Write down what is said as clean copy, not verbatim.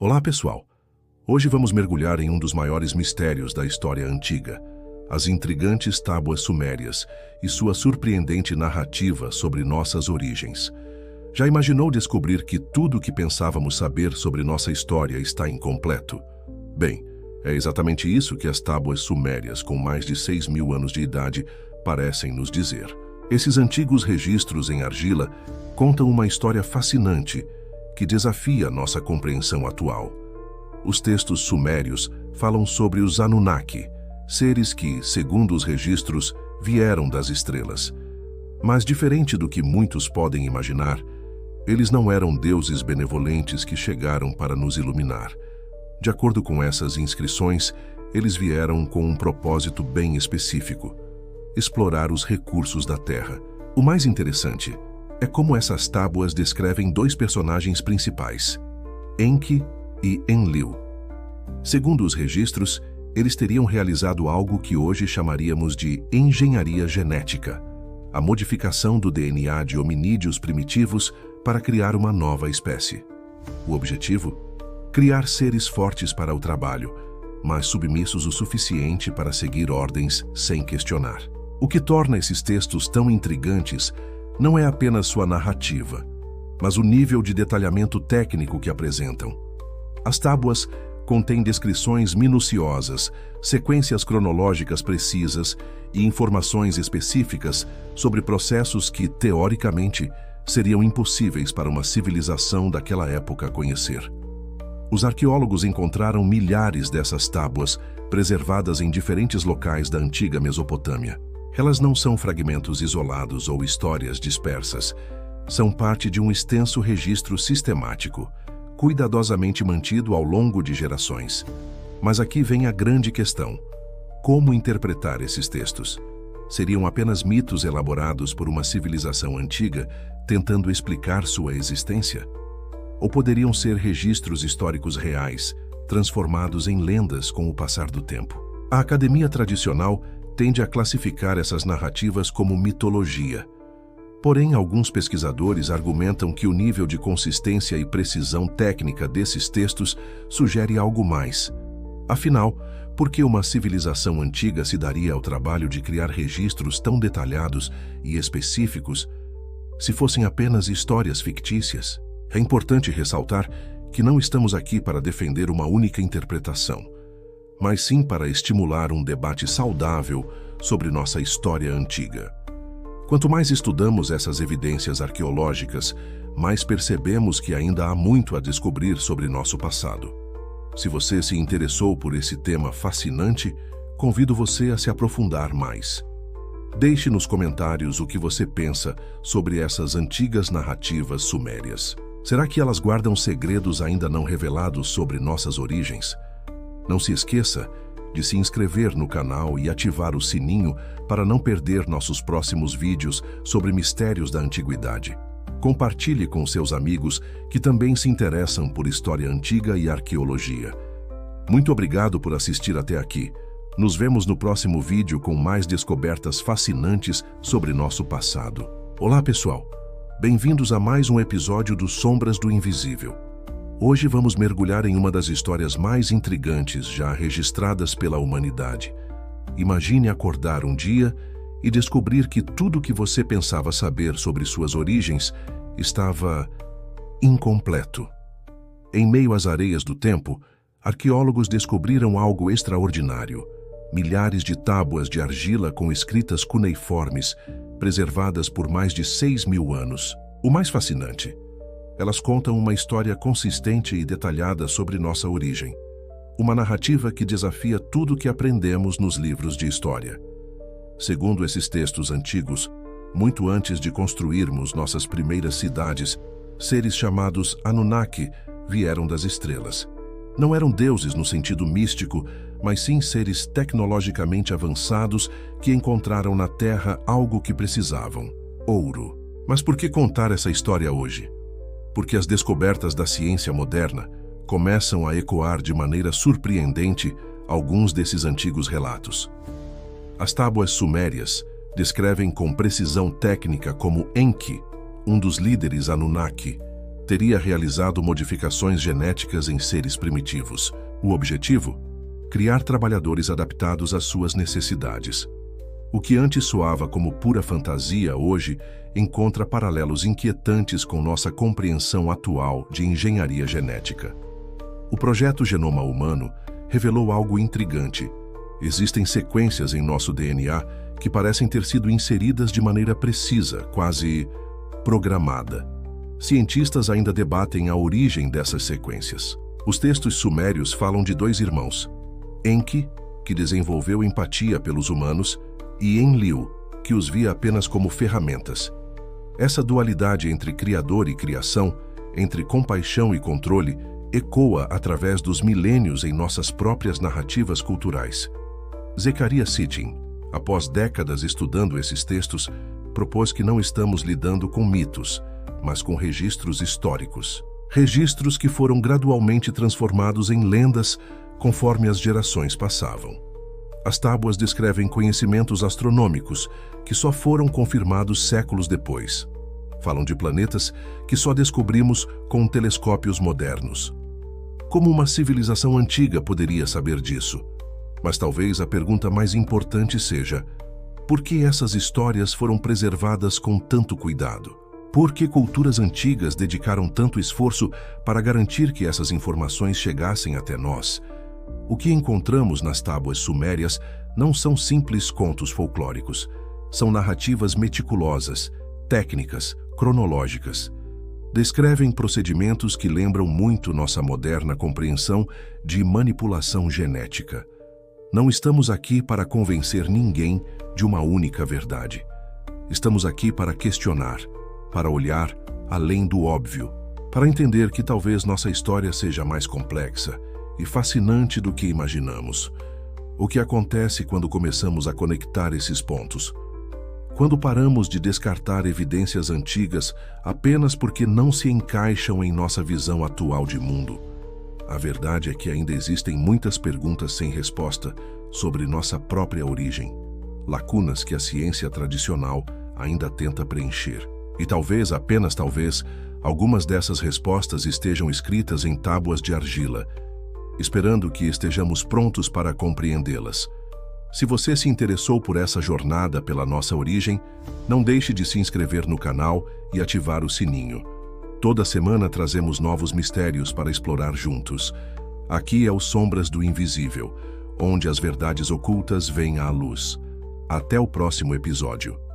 Olá, pessoal! Hoje vamos mergulhar em um dos maiores mistérios da história antiga, as intrigantes tábuas sumérias e sua surpreendente narrativa sobre nossas origens. Já imaginou descobrir que tudo o que pensávamos saber sobre nossa história está incompleto? Bem, é exatamente isso que as tábuas sumérias, com mais de 6.000 anos de idade, parecem nos dizer. Esses antigos registros em argila contam uma história fascinante que desafia nossa compreensão atual. Os textos sumérios falam sobre os Anunnaki, seres que, segundo os registros, vieram das estrelas. Mas, diferente do que muitos podem imaginar, eles não eram deuses benevolentes que chegaram para nos iluminar. De acordo com essas inscrições, eles vieram com um propósito bem específico: explorar os recursos da Terra. O mais interessante é como essas tábuas descrevem dois personagens principais, Enki e Enlil. Segundo os registros, eles teriam realizado algo que hoje chamaríamos de engenharia genética, a modificação do DNA de hominídeos primitivos para criar uma nova espécie. O objetivo? Criar seres fortes para o trabalho, mas submissos o suficiente para seguir ordens sem questionar. O que torna esses textos tão intrigantes não é apenas sua narrativa, mas o nível de detalhamento técnico que apresentam. As tábuas contêm descrições minuciosas, sequências cronológicas precisas e informações específicas sobre processos que, teoricamente, seriam impossíveis para uma civilização daquela época conhecer. Os arqueólogos encontraram milhares dessas tábuas preservadas em diferentes locais da antiga Mesopotâmia. Elas não são fragmentos isolados ou histórias dispersas. São parte de um extenso registro sistemático, cuidadosamente mantido ao longo de gerações. Mas aqui vem a grande questão: como interpretar esses textos? Seriam apenas mitos elaborados por uma civilização antiga tentando explicar sua existência? Ou poderiam ser registros históricos reais, transformados em lendas com o passar do tempo? A academia tradicional tende a classificar essas narrativas como mitologia. Porém, alguns pesquisadores argumentam que o nível de consistência e precisão técnica desses textos sugere algo mais. Afinal, por que uma civilização antiga se daria ao trabalho de criar registros tão detalhados e específicos se fossem apenas histórias fictícias? É importante ressaltar que não estamos aqui para defender uma única interpretação, mas sim para estimular um debate saudável sobre nossa história antiga. Quanto mais estudamos essas evidências arqueológicas, mais percebemos que ainda há muito a descobrir sobre nosso passado. Se você se interessou por esse tema fascinante, convido você a se aprofundar mais. Deixe nos comentários o que você pensa sobre essas antigas narrativas sumérias. Será que elas guardam segredos ainda não revelados sobre nossas origens? Não se esqueça de se inscrever no canal e ativar o sininho para não perder nossos próximos vídeos sobre mistérios da antiguidade. Compartilhe com seus amigos que também se interessam por história antiga e arqueologia. Muito obrigado por assistir até aqui. Nos vemos no próximo vídeo com mais descobertas fascinantes sobre nosso passado. Olá, pessoal! Bem-vindos a mais um episódio do Sombras do Invisível. Hoje vamos mergulhar em uma das histórias mais intrigantes já registradas pela humanidade. Imagine acordar um dia e descobrir que tudo o que você pensava saber sobre suas origens estava incompleto. Em meio às areias do tempo, arqueólogos descobriram algo extraordinário: milhares de tábuas de argila com escritas cuneiformes, preservadas por mais de 6.000 anos. O mais fascinante: elas contam uma história consistente e detalhada sobre nossa origem. Uma narrativa que desafia tudo o que aprendemos nos livros de história. Segundo esses textos antigos, muito antes de construirmos nossas primeiras cidades, seres chamados Anunnaki vieram das estrelas. Não eram deuses no sentido místico, mas sim seres tecnologicamente avançados que encontraram na Terra algo que precisavam: ouro. Mas por que contar essa história hoje? Porque as descobertas da ciência moderna começam a ecoar de maneira surpreendente alguns desses antigos relatos. As tábuas sumérias descrevem com precisão técnica como Enki, um dos líderes Anunnaki, teria realizado modificações genéticas em seres primitivos. O objetivo? Criar trabalhadores adaptados às suas necessidades. O que antes soava como pura fantasia, hoje encontra paralelos inquietantes com nossa compreensão atual de engenharia genética. O projeto Genoma Humano revelou algo intrigante. Existem sequências em nosso DNA que parecem ter sido inseridas de maneira precisa, quase programada. Cientistas ainda debatem a origem dessas sequências. Os textos sumérios falam de dois irmãos, Enki, que desenvolveu empatia pelos humanos, e Enlil, que os via apenas como ferramentas. Essa dualidade entre criador e criação, entre compaixão e controle, ecoa através dos milênios em nossas próprias narrativas culturais. Zecharia Sitchin, após décadas estudando esses textos, propôs que não estamos lidando com mitos, mas com registros históricos. Registros que foram gradualmente transformados em lendas conforme as gerações passavam. As tábuas descrevem conhecimentos astronômicos que só foram confirmados séculos depois. Falam de planetas que só descobrimos com telescópios modernos. Como uma civilização antiga poderia saber disso? Mas talvez a pergunta mais importante seja: por que essas histórias foram preservadas com tanto cuidado? Por que culturas antigas dedicaram tanto esforço para garantir que essas informações chegassem até nós? O que encontramos nas tábuas sumérias não são simples contos folclóricos. São narrativas meticulosas, técnicas, cronológicas. Descrevem procedimentos que lembram muito nossa moderna compreensão de manipulação genética. Não estamos aqui para convencer ninguém de uma única verdade. Estamos aqui para questionar, para olhar além do óbvio, para entender que talvez nossa história seja mais complexa e fascinante do que imaginamos. O que acontece quando começamos a conectar esses pontos? Quando paramos de descartar evidências antigas apenas porque não se encaixam em nossa visão atual de mundo? A verdade é que ainda existem muitas perguntas sem resposta sobre nossa própria origem, lacunas que a ciência tradicional ainda tenta preencher. E talvez, apenas talvez, algumas dessas respostas estejam escritas em tábuas de argila, esperando que estejamos prontos para compreendê-las. Se você se interessou por essa jornada pela nossa origem, não deixe de se inscrever no canal e ativar o sininho. Toda semana trazemos novos mistérios para explorar juntos. Aqui é o Sombras do Invisível, onde as verdades ocultas vêm à luz. Até o próximo episódio.